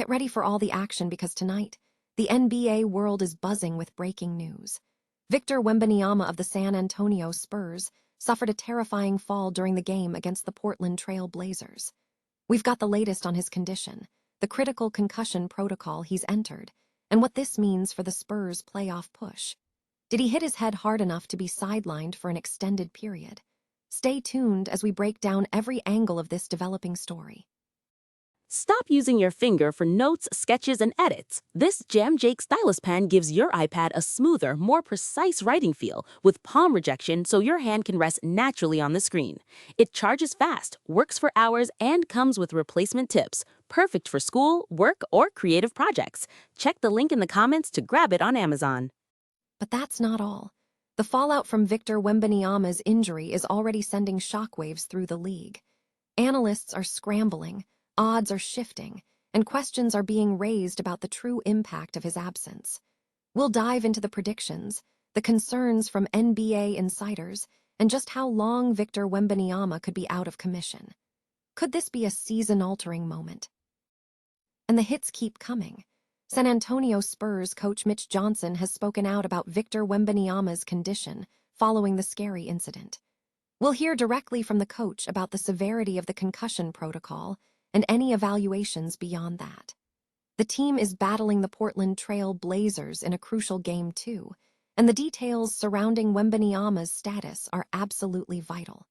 Get ready for all the action because tonight, the NBA world is buzzing with breaking news. Victor Wembanyama of the San Antonio Spurs suffered a terrifying fall during the game against the Portland Trail Blazers. We've got the latest on his condition, the critical concussion protocol he's entered, and what this means for the Spurs' playoff push. Did he hit his head hard enough to be sidelined for an extended period? Stay tuned as we break down every angle of this developing story. Stop using your finger for notes, sketches, and edits. This Jam Jake stylus pen gives your iPad a smoother, more precise writing feel with palm rejection so your hand can rest naturally on the screen. It charges fast, works for hours, and comes with replacement tips. Perfect for school, work, or creative projects. Check the link in the comments to grab it on Amazon. But that's not all. The fallout from Victor Wembanyama's injury is already sending shockwaves through the league. Analysts are scrambling, odds are shifting, and questions are being raised about the true impact of his absence. We'll dive into the predictions, the concerns from NBA insiders, and just how long Victor Wembanyama could be out of commission. Could this be a season-altering moment? And the hits keep coming. San Antonio Spurs coach Mitch Johnson has spoken out about Victor Wembanyama's condition following the scary incident. We'll hear directly from the coach about the severity of the concussion protocol and any evaluations beyond that. The team is battling the Portland Trail Blazers in a crucial game too, and the details surrounding Wembanyama's status are absolutely vital.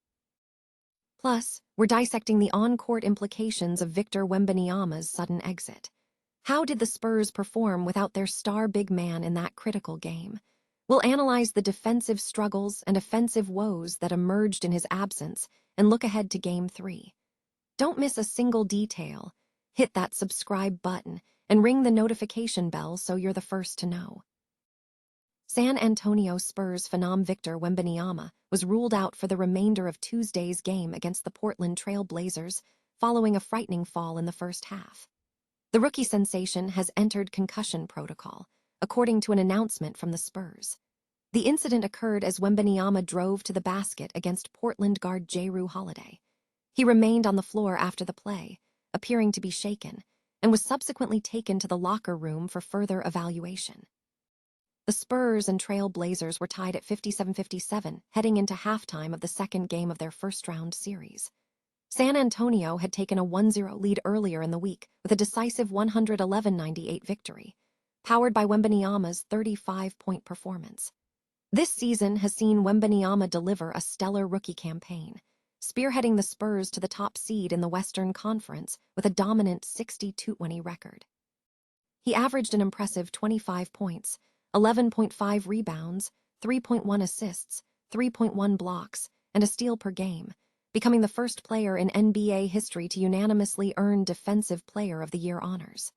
Plus, we're dissecting the on-court implications of Victor Wembanyama's sudden exit. How did the Spurs perform without their star big man in that critical game? We'll analyze the defensive struggles and offensive woes that emerged in his absence and look ahead to Game 3. Don't miss a single detail. Hit that subscribe button and ring the notification bell so you're the first to know. San Antonio Spurs phenom Victor Wembanyama was ruled out for the remainder of Tuesday's game against the Portland Trail Blazers following a frightening fall in the first half. The rookie sensation has entered concussion protocol, according to an announcement from the Spurs. The incident occurred as Wembanyama drove to the basket against Portland guard Jrue Holiday. He remained on the floor after the play, appearing to be shaken, and was subsequently taken to the locker room for further evaluation. The Spurs and Trail Blazers were tied at 57-57 heading into halftime of the second game of their first-round series. San Antonio had taken a 1-0 lead earlier in the week with a decisive 111-98 victory, powered by Wembanyama's 35-point performance. This season has seen Wembanyama deliver a stellar rookie campaign, spearheading the Spurs to the top seed in the Western Conference with a dominant 60-20 record. He averaged an impressive 25 points, 11.5 rebounds, 3.1 assists, 3.1 blocks, and a steal per game, becoming the first player in NBA history to unanimously earn Defensive Player of the Year honors.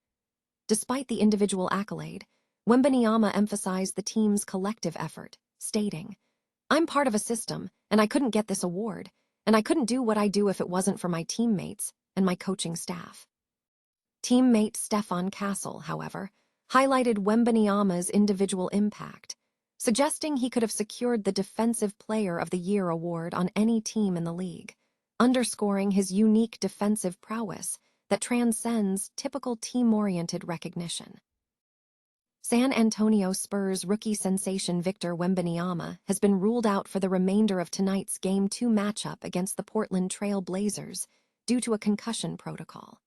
Despite the individual accolade, Wembanyama emphasized the team's collective effort, stating, "I'm part of a system, and I couldn't get this award, and I couldn't do what I do if it wasn't for my teammates and my coaching staff." Teammate Stefan Castle, however, highlighted Wembanyama's individual impact, suggesting he could have secured the Defensive Player of the Year award on any team in the league, underscoring his unique defensive prowess that transcends typical team-oriented recognition. San Antonio Spurs rookie sensation Victor Wembanyama has been ruled out for the remainder of tonight's Game 2 matchup against the Portland Trail Blazers due to a concussion protocol.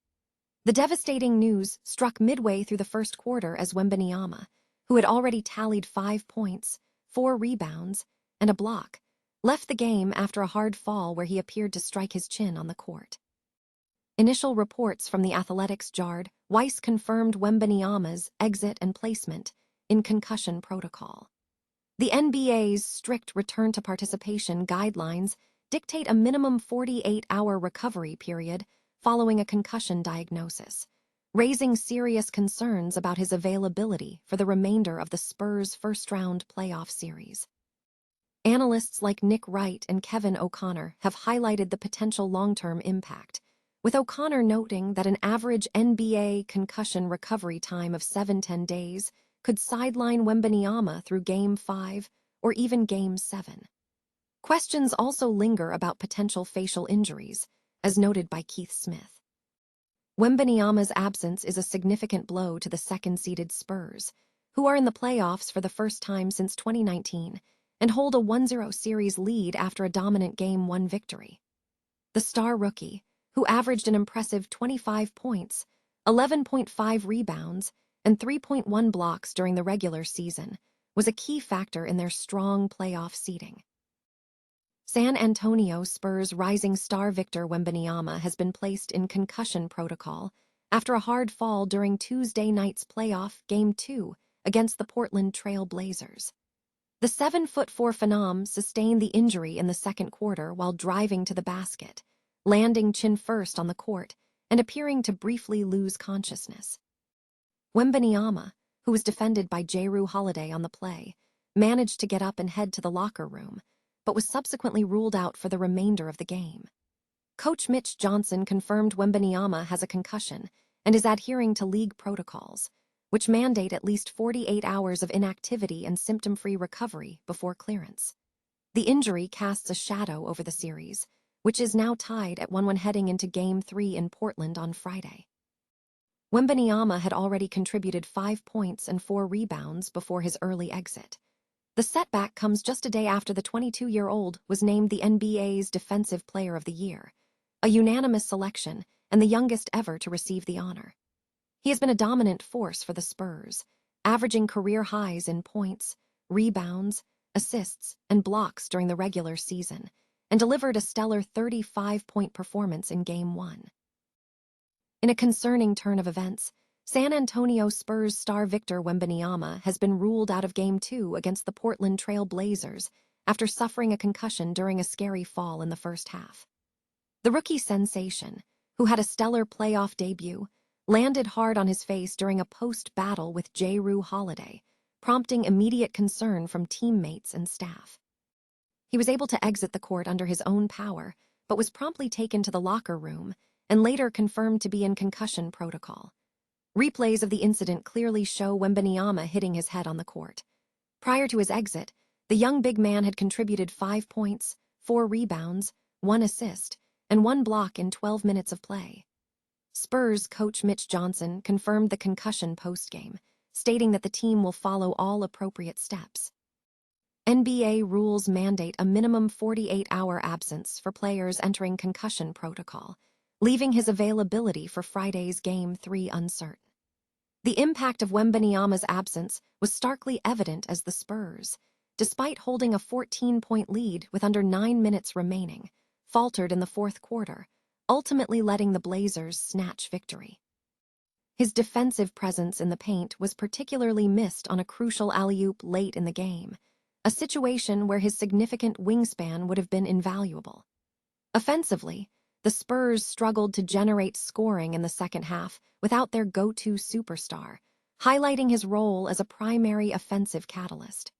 The devastating news struck midway through the first quarter as Wembanyama, who had already tallied 5 points, 4 rebounds, and a block, left the game after a hard fall where he appeared to strike his chin on the court. Initial reports from the Athletics jarred, Weiss confirmed Wembanyama's exit and placement in concussion protocol. The NBA's strict return to participation guidelines dictate a minimum 48-hour recovery period following a concussion diagnosis, raising serious concerns about his availability for the remainder of the Spurs' first-round playoff series. Analysts like Nick Wright and Kevin O'Connor have highlighted the potential long-term impact, with O'Connor noting that an average NBA concussion recovery time of 7-10 days could sideline Wembanyama through Game 5 or even Game 7. Questions also linger about potential facial injuries, as noted by Keith Smith. Wembanyama's absence is a significant blow to the second-seeded Spurs, who are in the playoffs for the first time since 2019 and hold a 1-0 series lead after a dominant Game 1 victory. The star rookie, who averaged an impressive 25 points, 11.5 rebounds, and 3.1 blocks during the regular season, was a key factor in their strong playoff seeding. San Antonio Spurs rising star Victor Wembanyama has been placed in concussion protocol after a hard fall during Tuesday night's playoff Game 2 against the Portland Trail Blazers. The 7'4" phenom sustained the injury in the second quarter while driving to the basket, landing chin first on the court and appearing to briefly lose consciousness. Wembanyama, who was defended by Jrue Holiday on the play, managed to get up and head to the locker room, but was subsequently ruled out for the remainder of the game. Coach Mitch Johnson confirmed Wembanyama has a concussion and is adhering to league protocols, which mandate at least 48 hours of inactivity and symptom-free recovery before clearance. The injury casts a shadow over the series, which is now tied at 1-1 heading into Game 3 in Portland on Friday. Wembanyama had already contributed 5 points and 4 rebounds before his early exit. The setback comes just a day after the 22-year-old was named the NBA's Defensive Player of the Year, a unanimous selection and the youngest ever to receive the honor. He has been a dominant force for the Spurs, averaging career highs in points, rebounds, assists, and blocks during the regular season, and delivered a stellar 35-point performance in Game 1. In a concerning turn of events, San Antonio Spurs star Victor Wembanyama has been ruled out of Game 2 against the Portland Trail Blazers after suffering a concussion during a scary fall in the first half. The rookie sensation, who had a stellar playoff debut, landed hard on his face during a post-battle with Jrue Holiday, prompting immediate concern from teammates and staff. He was able to exit the court under his own power, but was promptly taken to the locker room and later confirmed to be in concussion protocol. Replays of the incident clearly show Wembanyama hitting his head on the court. Prior to his exit, the young big man had contributed 5 points, 4 rebounds, 1 assist, and 1 block in 12 minutes of play. Spurs coach Mitch Johnson confirmed the concussion postgame, stating that the team will follow all appropriate steps. NBA rules mandate a minimum 48-hour absence for players entering concussion protocol, leaving his availability for Friday's Game 3 uncertain. The impact of Wembanyama's absence was starkly evident as the Spurs, despite holding a 14-point lead with under 9 minutes remaining, faltered in the fourth quarter, ultimately letting the Blazers snatch victory. His defensive presence in the paint was particularly missed on a crucial alley-oop late in the game, a situation where his significant wingspan would have been invaluable. Offensively, the Spurs struggled to generate scoring in the second half without their go-to superstar, highlighting his role as a primary offensive catalyst.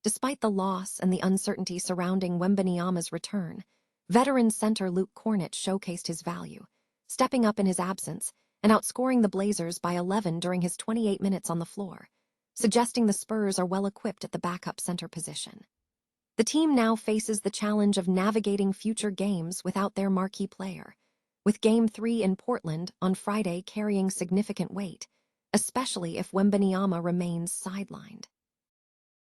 Despite the loss and the uncertainty surrounding Wembanyama's return, veteran center Luke Kornet showcased his value, stepping up in his absence and outscoring the Blazers by 11 during his 28 minutes on the floor, suggesting the Spurs are well-equipped at the backup center position. The team now faces the challenge of navigating future games without their marquee player, with Game 3 in Portland on Friday carrying significant weight, especially if Wembanyama remains sidelined.